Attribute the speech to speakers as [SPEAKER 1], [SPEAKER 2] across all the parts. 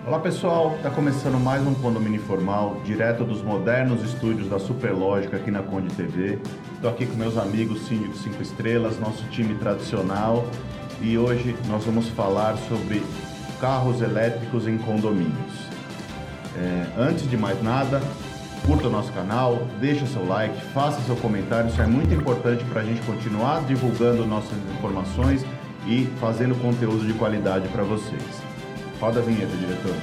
[SPEAKER 1] Olá pessoal, está começando mais um Condomínio Informal, direto dos modernos estúdios da Superlógica aqui na Conde TV. Estou aqui com meus amigos Síndicos 5 Estrelas, nosso time tradicional, e hoje nós vamos falar sobre carros elétricos em condomínios. Antes de mais nada, curta o nosso canal, deixa seu like, faça seu comentário, isso é muito importante para a gente continuar divulgando nossas informações e fazendo conteúdo de qualidade para vocês. Roda a vinheta, diretor.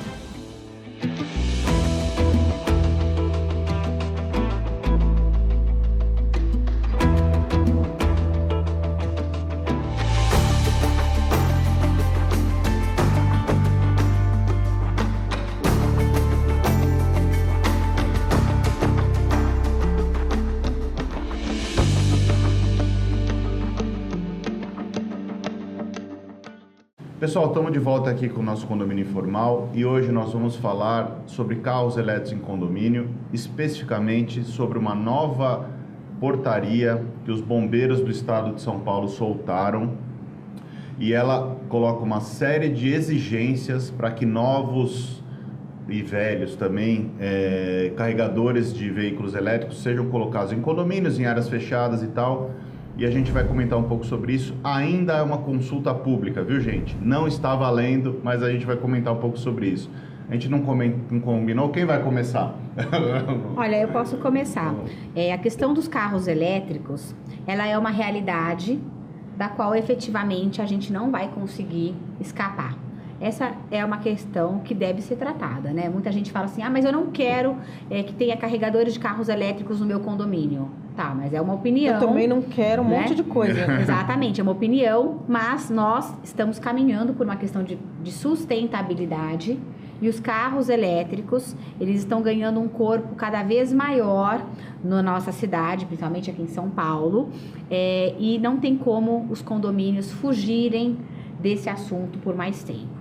[SPEAKER 1] Pessoal, estamos de volta aqui com o nosso Condomínio Informal e hoje nós vamos falar sobre carros elétricos em condomínio, especificamente sobre uma nova portaria que os bombeiros do estado de São Paulo soltaram, e ela coloca uma série de exigências para que novos e velhos também carregadores de veículos elétricos sejam colocados em condomínios, em áreas fechadas e tal. E a gente vai comentar um pouco sobre isso. Ainda é uma consulta pública, viu, gente? Não está valendo, mas a gente vai comentar um pouco sobre isso. A gente não combinou. Quem vai começar?
[SPEAKER 2] Olha, eu posso começar. A questão dos carros elétricos, ela é uma realidade da qual efetivamente a gente não vai conseguir escapar. Essa é uma questão que deve ser tratada, né? Muita gente fala assim, mas eu não quero que tenha carregadores de carros elétricos no meu condomínio. Tá, mas é uma opinião.
[SPEAKER 3] Eu também não quero um monte de coisa.
[SPEAKER 2] Exatamente, é uma opinião, mas nós estamos caminhando por uma questão de sustentabilidade, e os carros elétricos, eles estão ganhando um corpo cada vez maior na nossa cidade, principalmente aqui em São Paulo, e não tem como os condomínios fugirem desse assunto por mais tempo.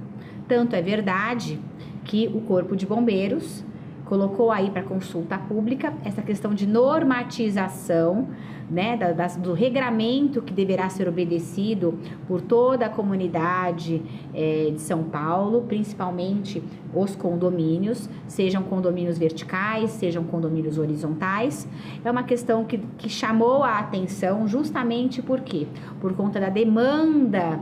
[SPEAKER 2] Tanto é verdade que o Corpo de Bombeiros colocou aí para consulta pública essa questão de normatização, né, do regramento que deverá ser obedecido por toda a comunidade de São Paulo, principalmente os condomínios, sejam condomínios verticais, sejam condomínios horizontais. É uma questão que chamou a atenção justamente por quê? Por conta da demanda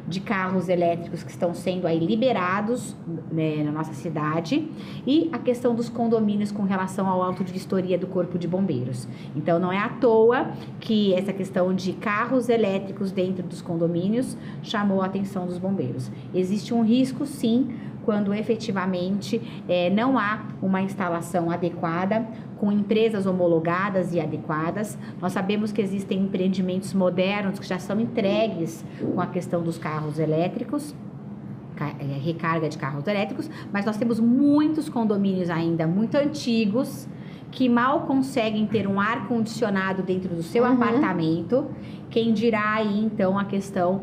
[SPEAKER 2] de carros elétricos que estão sendo aí liberados, né, na nossa cidade, e a questão dos condomínios com relação ao auto de vistoria do Corpo de Bombeiros. Então, não é à toa que essa questão de carros elétricos dentro dos condomínios chamou a atenção dos bombeiros. Existe um risco, sim, quando efetivamente não há uma instalação adequada, com empresas homologadas e adequadas. Nós sabemos que existem empreendimentos modernos que já são entregues com a questão dos carros elétricos, recarga de carros elétricos, mas nós temos muitos condomínios ainda muito antigos que mal conseguem ter um ar-condicionado dentro do seu apartamento. Quem dirá aí, então, a questão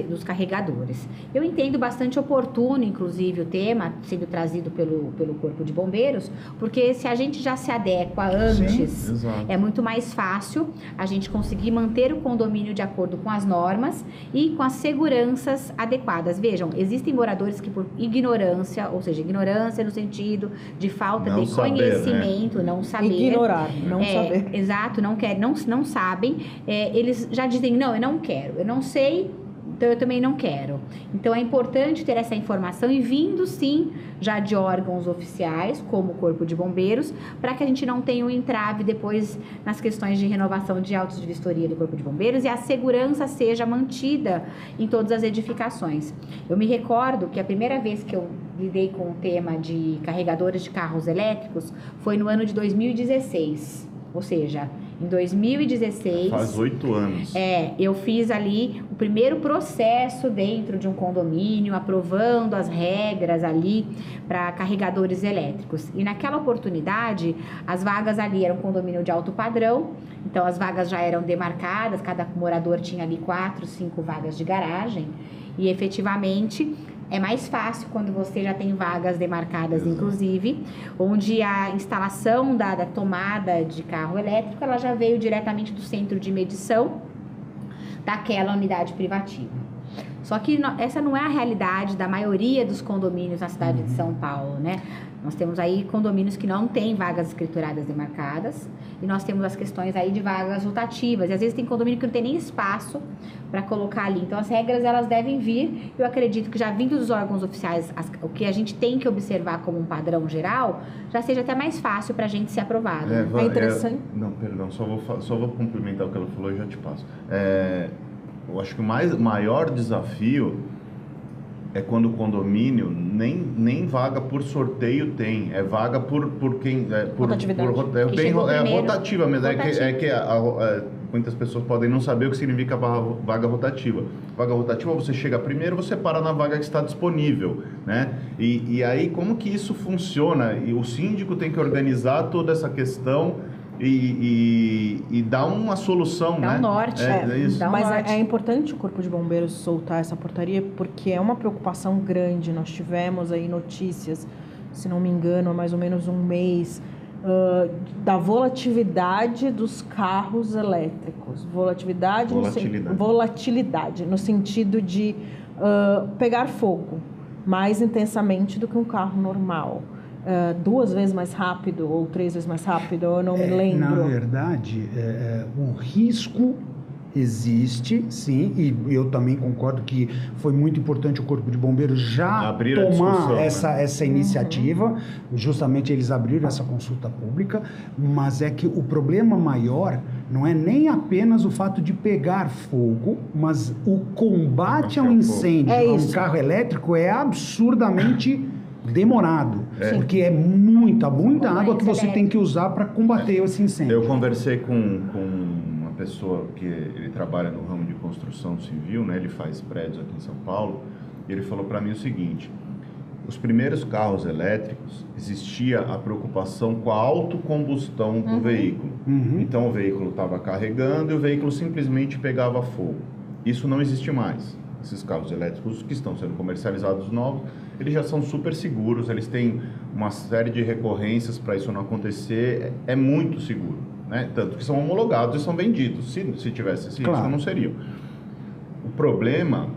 [SPEAKER 2] dos carregadores. Eu entendo bastante oportuno, inclusive, o tema sendo trazido pelo Corpo de Bombeiros, porque se a gente já se adequa antes, sim, é muito mais fácil a gente conseguir manter o condomínio de acordo com as normas e com as seguranças adequadas. Vejam, existem moradores que por ignorância, ou seja, ignorância no sentido de falta de conhecimento, né? Não saber.
[SPEAKER 3] Ignorar, não saber.
[SPEAKER 2] Exato, não sabem. Eles já dizem, não, eu não quero, eu não sei, então eu também não quero. Então é importante ter essa informação e vindo sim já de órgãos oficiais, como o Corpo de Bombeiros, para que a gente não tenha um entrave depois nas questões de renovação de autos de vistoria do Corpo de Bombeiros e a segurança seja mantida em todas as edificações. Eu me recordo que a primeira vez que eu lidei com o tema de carregadores de carros elétricos foi no ano de 2016, ou seja, em 2016...
[SPEAKER 1] Faz 8 anos.
[SPEAKER 2] Eu fiz ali o primeiro processo dentro de um condomínio, aprovando as regras ali para carregadores elétricos. E naquela oportunidade, as vagas ali eram um condomínio de alto padrão, então as vagas já eram demarcadas, cada morador tinha ali 4, 5 vagas de garagem, e efetivamente... É mais fácil quando você já tem vagas demarcadas, inclusive, onde a instalação da tomada de carro elétrico, ela já veio diretamente do centro de medição daquela unidade privativa. Só que essa não é a realidade da maioria dos condomínios na cidade de São Paulo, né? Nós temos aí condomínios que não têm vagas escrituradas demarcadas e nós temos as questões aí de vagas rotativas. E às vezes tem condomínio que não tem nem espaço para colocar ali. Então as regras elas devem vir. Eu acredito que já vindo dos órgãos oficiais, o que a gente tem que observar como um padrão geral, já seja até mais fácil para a gente ser aprovado.
[SPEAKER 3] É interessante.
[SPEAKER 1] Não, perdão, só vou complementar o que ela falou e já te passo. Eu acho que o maior desafio é quando o condomínio nem vaga por sorteio tem, é vaga por quem...
[SPEAKER 3] Rotatividade.
[SPEAKER 1] Rotativa mesmo, muitas pessoas podem não saber o que significa vaga rotativa. Vaga rotativa, você chega primeiro, você para na vaga que está disponível, né? E aí, como que isso funciona? E o síndico tem que organizar toda essa questão e dar uma solução,
[SPEAKER 2] né?
[SPEAKER 1] Dá
[SPEAKER 2] um norte.
[SPEAKER 3] Mas é importante o Corpo de Bombeiros soltar essa portaria, porque é uma preocupação grande. Nós tivemos aí notícias, se não me engano, há mais ou menos um mês, da volatilidade dos carros elétricos. Volatilidade no sentido de pegar fogo mais intensamente do que um carro normal. 2 vezes mais rápido ou 3 vezes mais rápido, eu não me lembro.
[SPEAKER 4] Na verdade, o risco existe, sim, e eu também concordo que foi muito importante o Corpo de Bombeiros já tomar essa iniciativa, justamente eles abriram essa consulta pública, mas é que o problema maior não é nem apenas o fato de pegar fogo, mas o combate ao incêndio a um carro elétrico é absurdamente demorado, porque é muita água que você tem que usar para combater esse incêndio.
[SPEAKER 1] Eu conversei com uma pessoa que ele trabalha no ramo de construção civil, né? Ele faz prédios aqui em São Paulo, e ele falou para mim o seguinte: os primeiros carros elétricos existia a preocupação com a autocombustão do veículo. Então o veículo estava carregando e o veículo simplesmente pegava fogo. Isso não existe mais. Esses carros elétricos que estão sendo comercializados novos, eles já são super seguros, eles têm uma série de recorrências para isso não acontecer, é muito seguro, né? Tanto que são homologados e são vendidos. Se tivesse esse risco, não seriam. O problema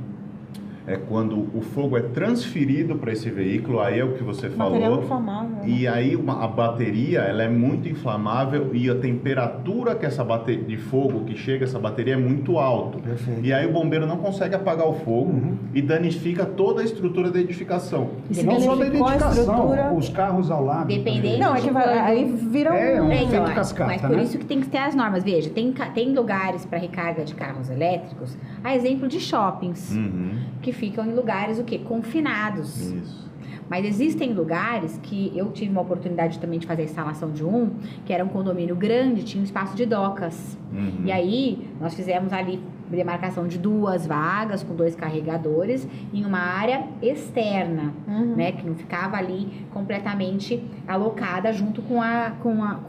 [SPEAKER 1] é quando o fogo é transferido para esse veículo, aí é o que você falou.
[SPEAKER 3] Material inflamável.
[SPEAKER 1] E aí a bateria, ela é muito inflamável e a temperatura que essa bateria de fogo que chega, essa bateria é muito alta.
[SPEAKER 4] Perfeito.
[SPEAKER 1] E aí o bombeiro não consegue apagar o fogo e danifica toda a estrutura da edificação.
[SPEAKER 4] E não só da edificação, os carros ao lado.
[SPEAKER 2] Dependendo.
[SPEAKER 3] Não, é que aí vira
[SPEAKER 4] um efeito cascata,
[SPEAKER 2] mas por isso que tem que ter as normas. Veja, tem lugares para recarga de carros elétricos, a exemplo de shoppings, que ficam em lugares confinados.
[SPEAKER 1] Isso.
[SPEAKER 2] Mas existem lugares que eu tive uma oportunidade também de fazer a instalação de que era um condomínio grande, tinha um espaço de docas. E aí nós fizemos ali demarcação de 2 vagas com 2 carregadores em uma área externa, né, que não ficava ali completamente alocada junto com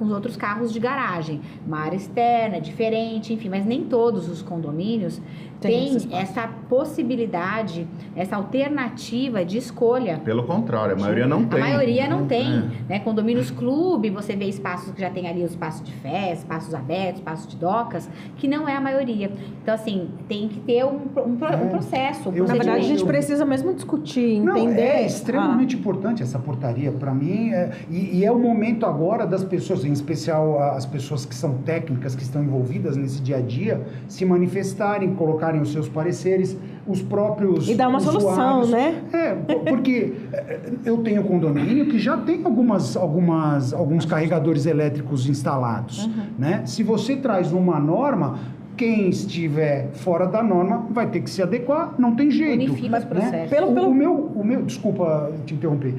[SPEAKER 2] os outros carros de garagem. Uma área externa, diferente, enfim, mas nem todos os condomínios têm essa possibilidade, essa alternativa de escolha.
[SPEAKER 1] Pelo contrário, a maioria não tem.
[SPEAKER 2] A maioria não tem, né? Condomínios clube, você vê espaços que já tem ali, os espaços de festa, espaços abertos, espaços de docas, que não é a maioria. Então, assim, tem que ter um processo.
[SPEAKER 3] Na verdade, a gente precisa mesmo discutir, entender.
[SPEAKER 4] É extremamente importante essa portaria para mim, e é o momento agora das pessoas, em especial as pessoas que são técnicas, que estão envolvidas nesse dia a dia, se manifestarem, colocarem os seus pareceres, os próprios
[SPEAKER 3] e dar uma
[SPEAKER 4] usuários.
[SPEAKER 3] Solução, né?
[SPEAKER 4] Porque eu tenho condomínio que já tem alguns carregadores elétricos instalados, né? Se você traz uma norma, quem estiver fora da norma vai ter que se adequar, não tem jeito.
[SPEAKER 2] Unifica os processos.
[SPEAKER 4] O meu, desculpa te interromper,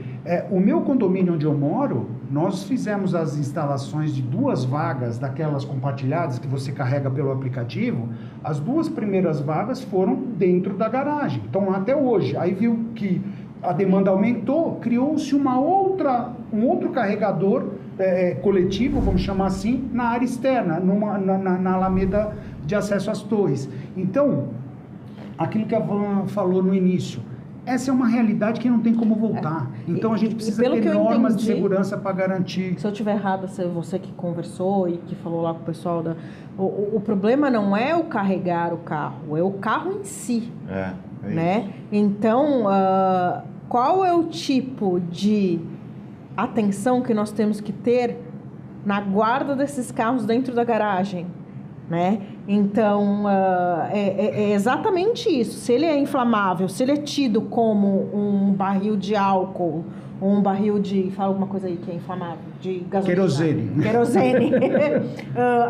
[SPEAKER 4] o meu condomínio onde eu moro, nós fizemos as instalações de 2 vagas daquelas compartilhadas que você carrega pelo aplicativo. As 2 primeiras vagas foram dentro da garagem, então até hoje. Aí viu que a demanda aumentou, criou-se um outro carregador coletivo, vamos chamar assim, na área externa, na Alameda de acesso às torres. Então, aquilo que a Van falou no início, essa é uma realidade que não tem como voltar. Então, a gente precisa ter normas de segurança para garantir.
[SPEAKER 3] Se eu estiver errada, você que conversou e que falou lá com o pessoal, o problema não é o carregar o carro, é o carro em si. né? Então, qual é o tipo de atenção que nós temos que ter na guarda desses carros dentro da garagem, né? Então, é exatamente isso. Se ele é inflamável, se ele é tido como um barril de álcool, ou um barril de... Fala alguma coisa aí que é inflamável. De gasolina. Querosene.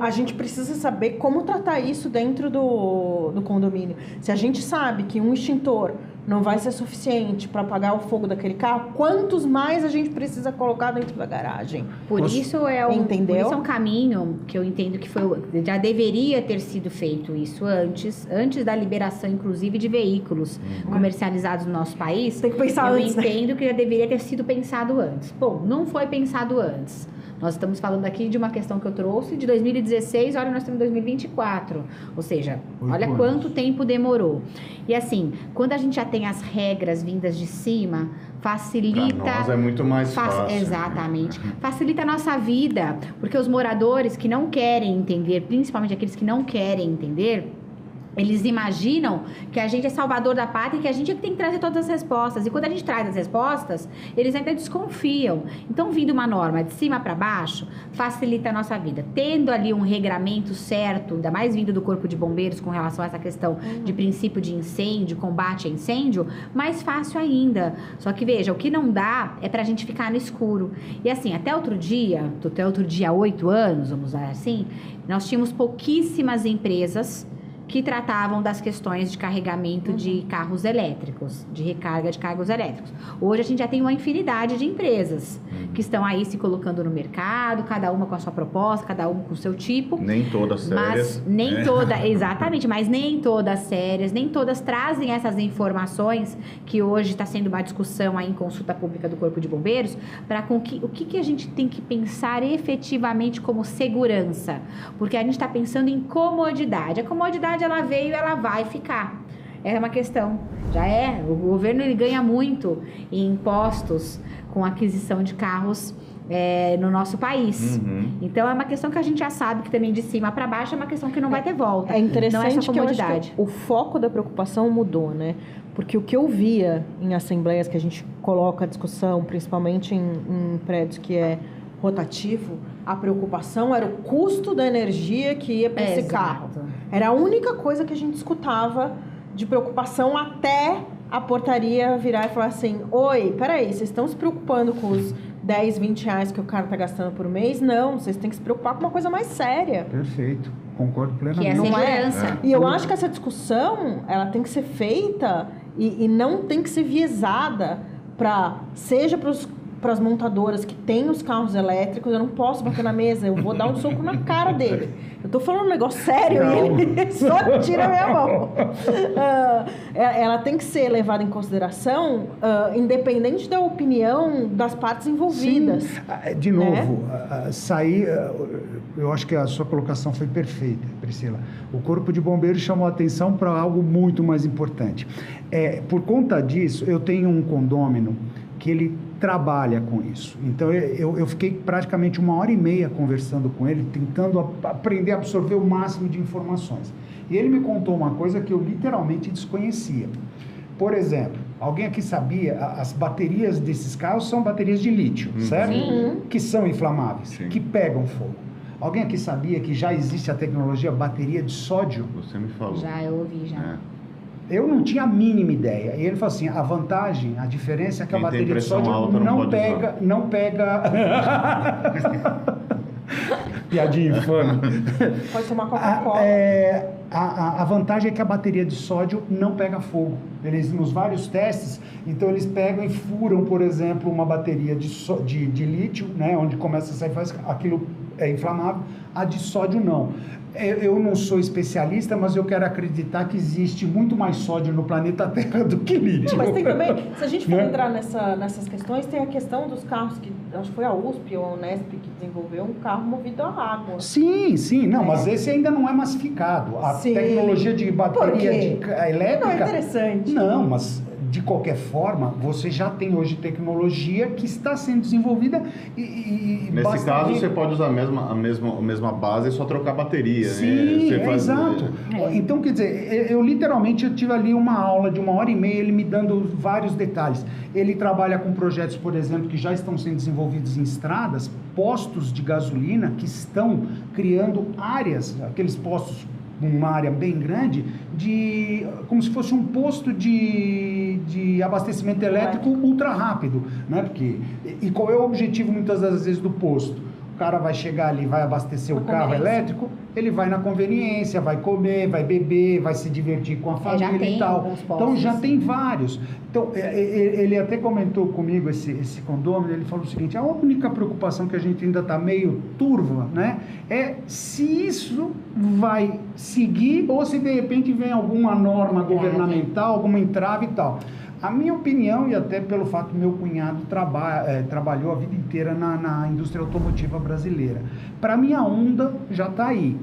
[SPEAKER 3] A gente precisa saber como tratar isso dentro do condomínio. Se a gente sabe que um extintor não vai ser suficiente para apagar o fogo daquele carro, quantos mais a gente precisa colocar dentro da garagem?
[SPEAKER 2] Por isso é um caminho que eu entendo que já deveria ter sido feito isso antes da liberação, inclusive, de veículos comercializados no nosso país.
[SPEAKER 3] Tem que pensar antes,
[SPEAKER 2] Eu entendo que já deveria ter sido pensado antes. Bom, não foi pensado antes. Nós estamos falando aqui de uma questão que eu trouxe de 2016, olha, nós estamos em 2024. Ou seja, olha quanto tempo demorou. E assim, quando a gente já tem as regras vindas de cima, facilita...
[SPEAKER 1] Pra nós é muito mais fácil.
[SPEAKER 2] Exatamente. Facilita a nossa vida, porque os moradores que não querem entender, principalmente aqueles que não querem entender... Eles imaginam que a gente é salvador da pátria e que a gente é que tem que trazer todas as respostas. E quando a gente traz as respostas, eles ainda desconfiam. Então, vindo uma norma de cima para baixo, facilita a nossa vida. Tendo ali um regramento certo, ainda mais vindo do Corpo de Bombeiros com relação a essa questão de princípio de incêndio, combate a incêndio, mais fácil ainda. Só que, veja, o que não dá é pra gente ficar no escuro. E assim, até outro dia, há 8 anos, vamos usar assim, nós tínhamos pouquíssimas empresas que tratavam das questões de carregamento de carros elétricos, de recarga de carros elétricos. Hoje a gente já tem uma infinidade de empresas que estão aí se colocando no mercado, cada uma com a sua proposta, cada uma com o seu tipo.
[SPEAKER 1] Nem todas sérias.
[SPEAKER 2] Exatamente, mas nem todas sérias, nem todas trazem essas informações que hoje está sendo uma discussão aí em consulta pública do Corpo de Bombeiros, para o que a gente tem que pensar efetivamente como segurança, porque a gente está pensando em comodidade. A comodidade ela veio e ela vai ficar. É uma questão. O governo ele ganha muito em impostos com a aquisição de carros no nosso país. Então é uma questão que a gente já sabe que também de cima para baixo é uma questão que não vai ter volta.
[SPEAKER 3] É interessante
[SPEAKER 2] não é só comodidade.
[SPEAKER 3] Que eu acho que o foco da preocupação mudou, né? Porque o que eu via em assembleias que a gente coloca a discussão, principalmente em prédios que é rotativo, a preocupação era o custo da energia que ia para esse carro. Era a única coisa que a gente escutava de preocupação até a portaria virar e falar assim: oi, peraí, vocês estão se preocupando com os 10, 20 reais que o cara está gastando por mês? Não, vocês têm que se preocupar com uma coisa mais séria.
[SPEAKER 4] Perfeito, concordo plenamente.
[SPEAKER 2] Que é a segurança.
[SPEAKER 3] E eu acho que essa discussão, ela tem que ser feita e não tem que ser viesada seja para as montadoras que têm os carros elétricos. Eu não posso bater na mesa, eu vou dar um soco na cara dele. Eu tô falando um negócio sério e ele só tira a minha mão. Ela tem que ser levada em consideração, independente da opinião das partes envolvidas.
[SPEAKER 4] Sim. De novo, eu acho que a sua colocação foi perfeita, Priscila. O Corpo de Bombeiros chamou a atenção para algo muito mais importante. Por conta disso, eu tenho um condômino que ele trabalha com isso. Então, eu fiquei praticamente 1h30 conversando com ele, tentando aprender a absorver o máximo de informações. E ele me contou uma coisa que eu literalmente desconhecia. Por exemplo, alguém aqui sabia, as baterias desses carros são baterias de lítio, certo?
[SPEAKER 2] Sim.
[SPEAKER 4] Que são inflamáveis,
[SPEAKER 1] Sim.
[SPEAKER 4] que pegam fogo. Alguém aqui sabia que já existe a tecnologia bateria de sódio?
[SPEAKER 1] Você me falou.
[SPEAKER 2] Já, eu ouvi, já.
[SPEAKER 4] Eu não tinha a mínima ideia. E ele falou assim, a diferença é que a
[SPEAKER 1] Quem tem
[SPEAKER 4] bateria de
[SPEAKER 1] pressão
[SPEAKER 4] sódio
[SPEAKER 1] alta
[SPEAKER 4] não pega... Piadinha infame.
[SPEAKER 3] Pode tomar Coca-Cola.
[SPEAKER 4] A vantagem é que a bateria de sódio não pega fogo. Eles, nos vários testes, então eles pegam e furam, por exemplo, uma bateria de lítio, né, onde começa a sair, faz aquilo é inflamável. A de sódio não. Eu não sou especialista, mas eu quero acreditar que existe muito mais sódio no planeta Terra do que lítio.
[SPEAKER 3] Mas tem também, se a gente for entrar nessas questões, tem a questão dos carros que, acho que foi a USP ou a Unesp que desenvolveu um carro movido a água.
[SPEAKER 4] Sim, não, mas esse ainda não é massificado. A tecnologia de bateria elétrica...
[SPEAKER 3] Não é interessante.
[SPEAKER 4] Não, mas de qualquer forma, você já tem hoje tecnologia que está sendo desenvolvida e
[SPEAKER 1] Nesse
[SPEAKER 4] basta
[SPEAKER 1] caso,
[SPEAKER 4] ver-
[SPEAKER 1] você pode usar a mesma base e só trocar a bateria.
[SPEAKER 4] Sim,
[SPEAKER 1] Você faz-
[SPEAKER 4] exato. Então, quer dizer, eu literalmente tive ali uma aula de 1h30, ele me dando vários detalhes. Ele trabalha com projetos, por exemplo, que já estão sendo desenvolvidos em estradas, postos de gasolina que estão criando áreas, aqueles postos, uma área bem grande, como se fosse um posto de abastecimento elétrico ultra rápido, né? E qual é o objetivo muitas das vezes do posto? O cara vai chegar ali, vai abastecer o carro elétrico, ele vai na conveniência, vai comer, vai beber, vai se divertir com a família e tal. Então já tem vários. Então ele até comentou comigo esse condômino, ele falou o seguinte: a única preocupação que a gente ainda está meio turva, né, é se isso vai seguir ou se de repente vem alguma norma governamental, alguma entrave e tal. A minha opinião, e até pelo fato que meu cunhado trabalhou a vida inteira na indústria automotiva brasileira, para mim a onda já está aí.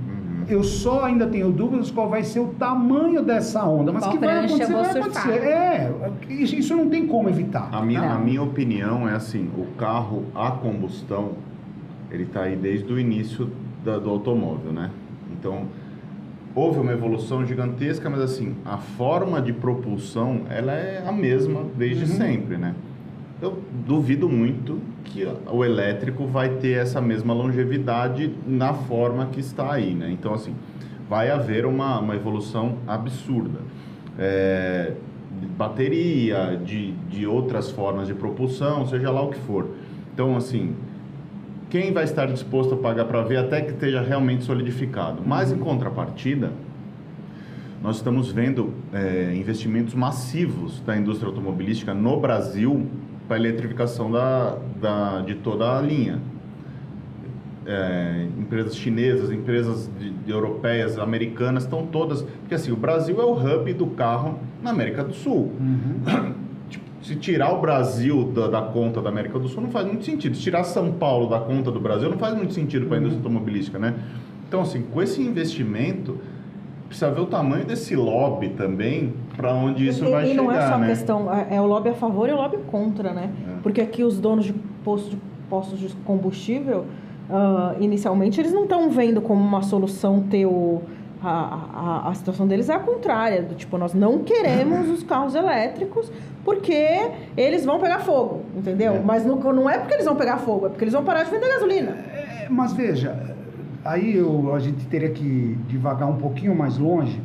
[SPEAKER 4] Eu só ainda tenho dúvidas qual vai ser o tamanho dessa onda, mas que vai acontecer, vai acontecer. Isso não tem como evitar.
[SPEAKER 1] A minha opinião é assim, o carro a combustão, ele está aí desde o início do automóvel, né? Então, houve uma evolução gigantesca, mas assim, a forma de propulsão, ela é a mesma desde sempre, né? Eu duvido muito que o elétrico vai ter essa mesma longevidade na forma que está aí, né? Então, assim, vai haver uma evolução absurda. De bateria, de outras formas de propulsão, seja lá o que for. Então, assim, quem vai estar disposto a pagar para ver até que esteja realmente solidificado? Mas, em contrapartida, nós estamos vendo investimentos massivos da indústria automobilística no Brasil para a eletrificação de toda a linha. Empresas chinesas, empresas europeias, americanas, estão todas... Porque, assim, o Brasil é o hub do carro na América do Sul. Se tirar o Brasil da conta da América do Sul não faz muito sentido. Se tirar São Paulo da conta do Brasil não faz muito sentido para a indústria automobilística, né? Então, assim, com esse investimento, precisa ver o tamanho desse lobby também, para onde isso vai chegar,
[SPEAKER 3] E não é só
[SPEAKER 1] né?
[SPEAKER 3] questão, é o lobby a favor e o lobby contra, né? Porque aqui os donos de postos de combustível, inicialmente, eles não estão vendo como uma solução ter a situação deles é a contrária, do tipo, nós não queremos os carros elétricos porque eles vão pegar fogo, entendeu? Mas não é porque eles vão pegar fogo, é porque eles vão parar de vender gasolina.
[SPEAKER 4] Mas veja, aí a gente teria que divagar um pouquinho mais longe.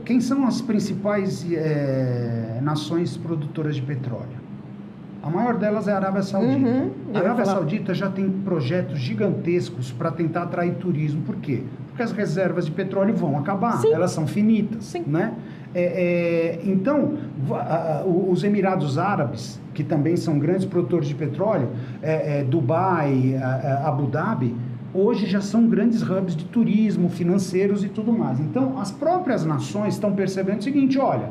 [SPEAKER 4] Quem são as principais nações produtoras de petróleo? A maior delas é a Arábia Saudita. A Arábia Saudita já tem projetos gigantescos para tentar atrair turismo. Por quê? Porque as reservas de petróleo vão acabar. Sim. Elas são finitas. Sim. Né? Então, os Emirados Árabes, que também são grandes produtores de petróleo, Dubai, Abu Dhabi, hoje já são grandes hubs de turismo, financeiros e tudo mais. Então, as próprias nações estão percebendo o seguinte: olha,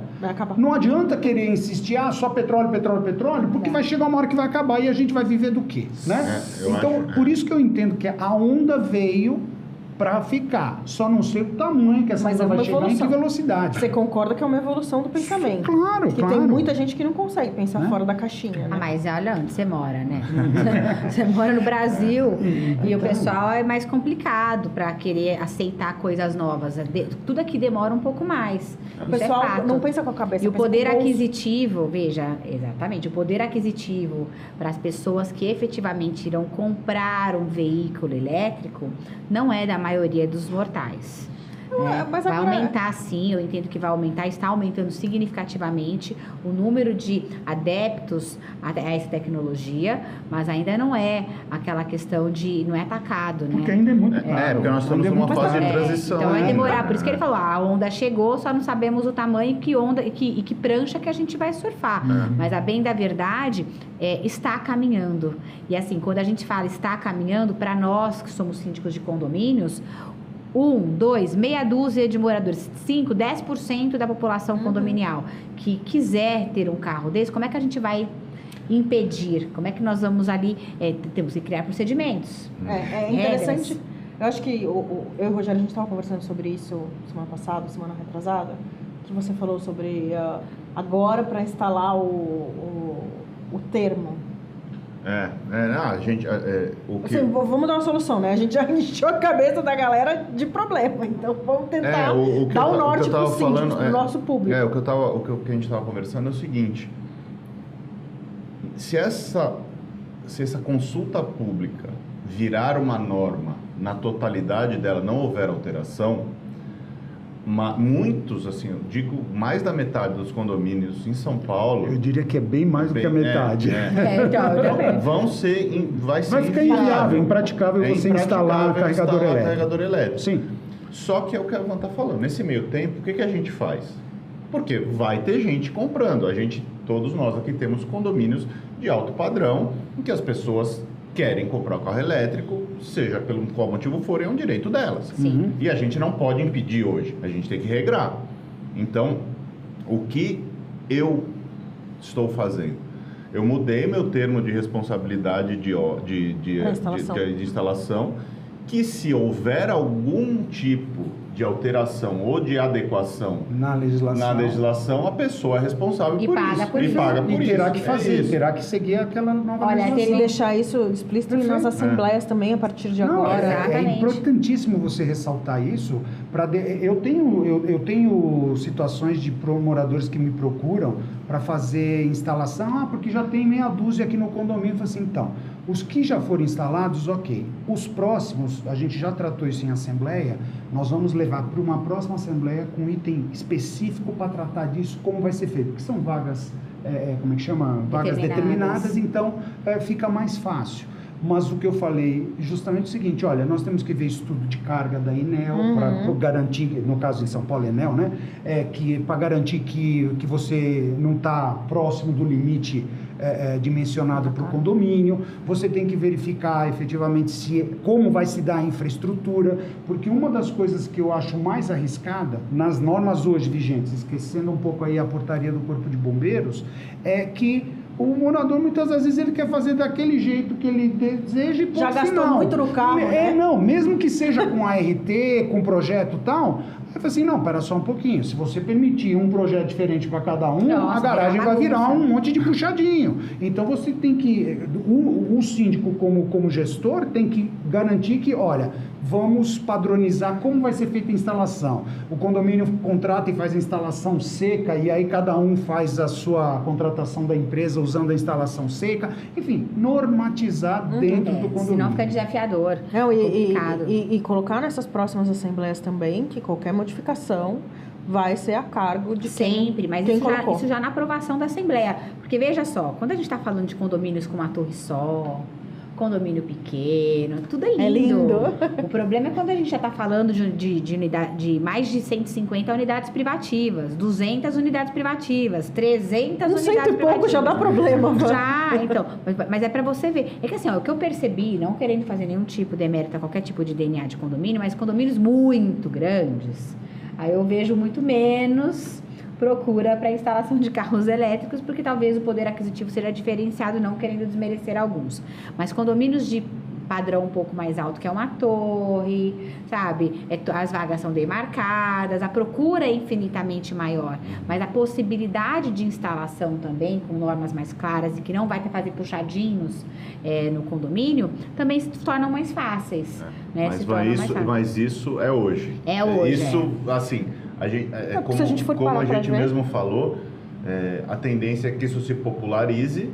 [SPEAKER 4] não adianta querer insistir, só petróleo, petróleo, petróleo, porque vai chegar uma hora que vai acabar e a gente vai viver do quê? Né? Então, por isso que eu entendo que a onda veio para ficar. Só não sei o tamanho que essa onda vai chegar, em que velocidade.
[SPEAKER 3] Você concorda que é uma evolução do pensamento?
[SPEAKER 4] Claro,
[SPEAKER 3] que tem muita gente que não consegue pensar fora da caixinha, né?
[SPEAKER 2] Mas olha onde você mora, né? Você mora no Brasil e o pessoal é mais complicado para querer aceitar coisas novas. Tudo aqui demora um pouco mais.
[SPEAKER 3] O pessoal não pensa com a cabeça.
[SPEAKER 2] E o poder aquisitivo, veja, exatamente, o poder aquisitivo para as pessoas que efetivamente irão comprar um veículo elétrico não é da maioria dos mortais.
[SPEAKER 3] Mas
[SPEAKER 2] vai aumentar sim, eu entendo que vai aumentar, está aumentando significativamente o número de adeptos a essa tecnologia, mas ainda não é aquela questão de, não é atacado, né?
[SPEAKER 4] Porque ainda é muito caro.
[SPEAKER 1] Porque nós estamos numa fase de transição.
[SPEAKER 2] Então vai demorar, por isso que ele falou, a onda chegou, só não sabemos o tamanho e que prancha que a gente vai surfar. Mas a bem da verdade, está caminhando. E assim, quando a gente fala está caminhando, para nós que somos síndicos de condomínios, 1, 2, meia dúzia de moradores, 5, 10% da população condominial que quiser ter um carro desse, como é que a gente vai impedir? Como é que nós vamos ali? Temos que criar procedimentos.
[SPEAKER 3] É interessante. Regras. Eu acho que eu e o Rogério, a gente estava conversando sobre isso semana passada, semana retrasada, que você falou sobre agora para instalar o termo.
[SPEAKER 1] A gente... o que...
[SPEAKER 3] Assim, vamos dar uma solução, né? A gente já encheu a cabeça da galera de problema, então vamos tentar dar o norte para o síndico, para o nosso público.
[SPEAKER 1] O que a gente estava conversando é o seguinte, se essa consulta pública virar uma norma, na totalidade dela não houver alteração, muitos, assim, eu digo, mais da metade dos condomínios em São Paulo...
[SPEAKER 4] Eu diria que é bem mais do que a metade.
[SPEAKER 1] Vai
[SPEAKER 4] ficar inviável, impraticável você instalar um carregador elétrico.
[SPEAKER 1] Sim. Só que é o que a Van está falando. Nesse meio tempo, o que a gente faz? Porque vai ter gente comprando. Todos nós aqui temos condomínios de alto padrão, em que as pessoas querem comprar o carro elétrico, seja pelo qual motivo for, é um direito delas.
[SPEAKER 2] Sim.
[SPEAKER 1] E a gente não pode impedir hoje, a gente tem que regrar. Então, o que eu estou fazendo? Eu mudei meu termo de responsabilidade de instalação, que se houver algum tipo de alteração ou de adequação na legislação, a pessoa é responsável por isso. Paga por
[SPEAKER 4] isso. E terá que
[SPEAKER 1] fazer,
[SPEAKER 4] terá que seguir aquela nova legislação.
[SPEAKER 3] Tem que deixar isso explícito nas assembleias também a partir de agora.
[SPEAKER 4] É importantíssimo você ressaltar isso. Eu tenho situações de moradores que me procuram para fazer instalação, porque já tem meia dúzia aqui no condomínio. Eu falo assim, então, os que já foram instalados, ok. Os próximos, a gente já tratou isso em assembleia, nós vamos levar para uma próxima assembleia com um item específico para tratar disso, como vai ser feito. Porque são vagas, como é que chama? Vagas determinadas, então fica mais fácil. Mas o que eu falei, justamente o seguinte, olha, nós temos que ver estudo de carga da Enel, para garantir, no caso em São Paulo, Enel, né? Para garantir que você não está próximo do limite dimensionado para o condomínio. Você tem que verificar efetivamente como vai se dar a infraestrutura, porque uma das coisas que eu acho mais arriscada nas normas hoje vigentes, esquecendo um pouco aí a portaria do Corpo de Bombeiros, é que o morador, muitas vezes, ele quer fazer daquele jeito que ele deseja e ponto
[SPEAKER 3] já gastou muito no carro, né?
[SPEAKER 4] Mesmo que seja com ART, com projeto e tal, eu falei assim, não, pera só um pouquinho, se você permitir um projeto diferente para cada um, a garagem vai virar um monte de puxadinho. Então, você tem que, o síndico como gestor, tem que garantir que, olha, vamos padronizar como vai ser feita a instalação. O condomínio contrata e faz a instalação seca, e aí cada um faz a sua contratação da empresa usando a instalação seca. Enfim, normatizar dentro do condomínio.
[SPEAKER 2] Senão fica desafiador.
[SPEAKER 3] E colocar nessas próximas assembleias também que qualquer modificação vai ser a cargo de
[SPEAKER 2] sempre, mas isso já na aprovação da Assembleia. Porque veja só, quando a gente está falando de condomínios com uma torre só, condomínio pequeno, tudo é lindo.
[SPEAKER 3] É lindo.
[SPEAKER 2] O problema é quando a gente já está falando de mais de 150 unidades privativas, 200 unidades privativas, 300 unidades privativas. 100 e pouco
[SPEAKER 3] já dá problema.
[SPEAKER 2] Já, então. Mas é para você ver. É que assim, o que eu percebi, não querendo fazer nenhum tipo de demérito a qualquer tipo de DNA de condomínio, mas condomínios muito grandes, aí eu vejo muito menos procura para instalação de carros elétricos, porque talvez o poder aquisitivo seja diferenciado, não querendo desmerecer alguns. Mas condomínios de padrão um pouco mais alto, que é uma torre, sabe? As vagas são demarcadas, a procura é infinitamente maior, mas a possibilidade de instalação também, com normas mais claras e que não vai fazer puxadinhos no condomínio, também se tornam mais fáceis. Né?
[SPEAKER 1] Mas isso é hoje.
[SPEAKER 2] É hoje.
[SPEAKER 1] Isso, assim... Como a gente mesmo falou, a tendência é que isso se popularize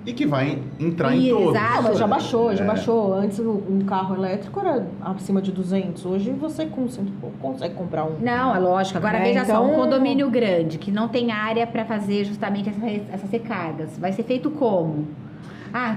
[SPEAKER 1] e que vai entrar em todos.
[SPEAKER 3] Mas já baixou. Antes um carro elétrico era acima de 200. Hoje você com 100 e pouco consegue comprar um.
[SPEAKER 2] Não, é lógico. Agora veja só, um condomínio grande que não tem área para fazer justamente essas recargas. Vai ser feito como?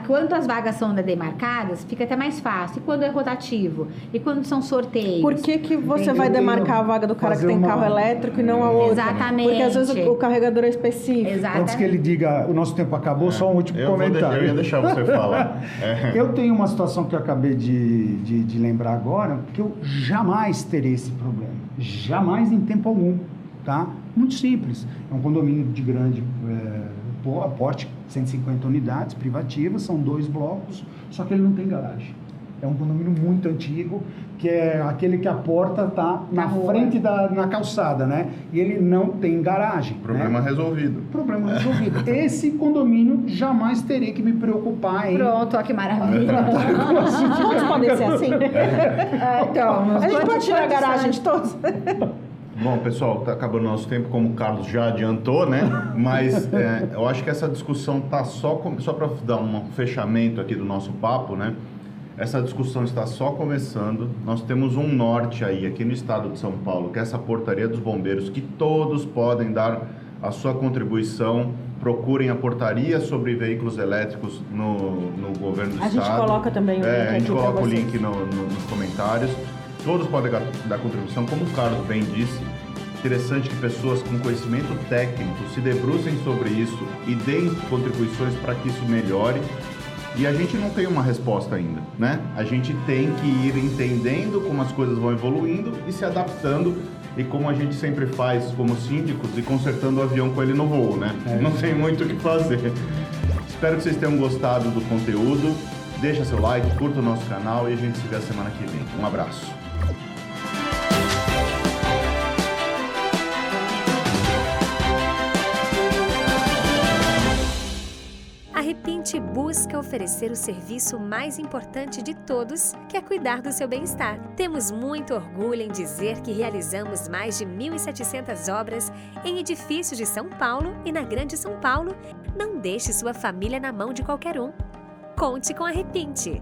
[SPEAKER 2] Quando as vagas são demarcadas, fica até mais fácil. E quando é rotativo? E quando são sorteios?
[SPEAKER 3] Por que você vai demarcar a vaga do cara que tem carro elétrico e não a outra?
[SPEAKER 2] Exatamente.
[SPEAKER 3] Porque às vezes o carregador é específico.
[SPEAKER 2] Exatamente.
[SPEAKER 4] Antes que ele diga, o nosso tempo acabou, só um último comentário.
[SPEAKER 1] Eu ia deixar você falar.
[SPEAKER 4] Eu tenho uma situação que eu acabei de lembrar agora, que eu jamais terei esse problema. Jamais em tempo algum, tá? Muito simples. É um condomínio de grande porte, 150 unidades privativas, são 2 blocos, só que ele não tem garagem. É um condomínio muito antigo, que é aquele que a porta está na frente na calçada, né? E ele não tem garagem.
[SPEAKER 1] Problema resolvido.
[SPEAKER 4] Problema resolvido. Esse condomínio jamais terei que me preocupar em...
[SPEAKER 2] Pronto, ó que maravilha.
[SPEAKER 3] Todos podem ser assim.
[SPEAKER 2] Então,
[SPEAKER 3] A gente pode tirar a garagem de todos.
[SPEAKER 1] Bom, pessoal, está acabando o nosso tempo, como o Carlos já adiantou, né? Mas eu acho que essa discussão está só para dar um fechamento aqui do nosso papo, né? Essa discussão está só começando. Nós temos um norte aí, aqui no estado de São Paulo, que é essa portaria dos bombeiros, que todos podem dar a sua contribuição. Procurem a portaria sobre veículos elétricos no governo do estado.
[SPEAKER 3] A gente coloca também o link
[SPEAKER 1] a gente
[SPEAKER 3] aqui
[SPEAKER 1] coloca
[SPEAKER 3] pra
[SPEAKER 1] o
[SPEAKER 3] vocês.
[SPEAKER 1] link nos comentários. Todos podem dar contribuição, como o Carlos bem disse. Interessante que pessoas com conhecimento técnico se debrucem sobre isso e deem contribuições para que isso melhore. E a gente não tem uma resposta ainda, né? A gente tem que ir entendendo como as coisas vão evoluindo e se adaptando. E como a gente sempre faz como síndicos, e consertando o avião com ele no voo, né? Não tem muito o que fazer. Espero que vocês tenham gostado do conteúdo. Deixa seu like, curta o nosso canal e a gente se vê a semana que vem. Um abraço.
[SPEAKER 5] A Repinte busca oferecer o serviço mais importante de todos, que é cuidar do seu bem-estar. Temos muito orgulho em dizer que realizamos mais de 1.700 obras em edifícios de São Paulo e na Grande São Paulo. Não deixe sua família na mão de qualquer um. Conte com a Repinte.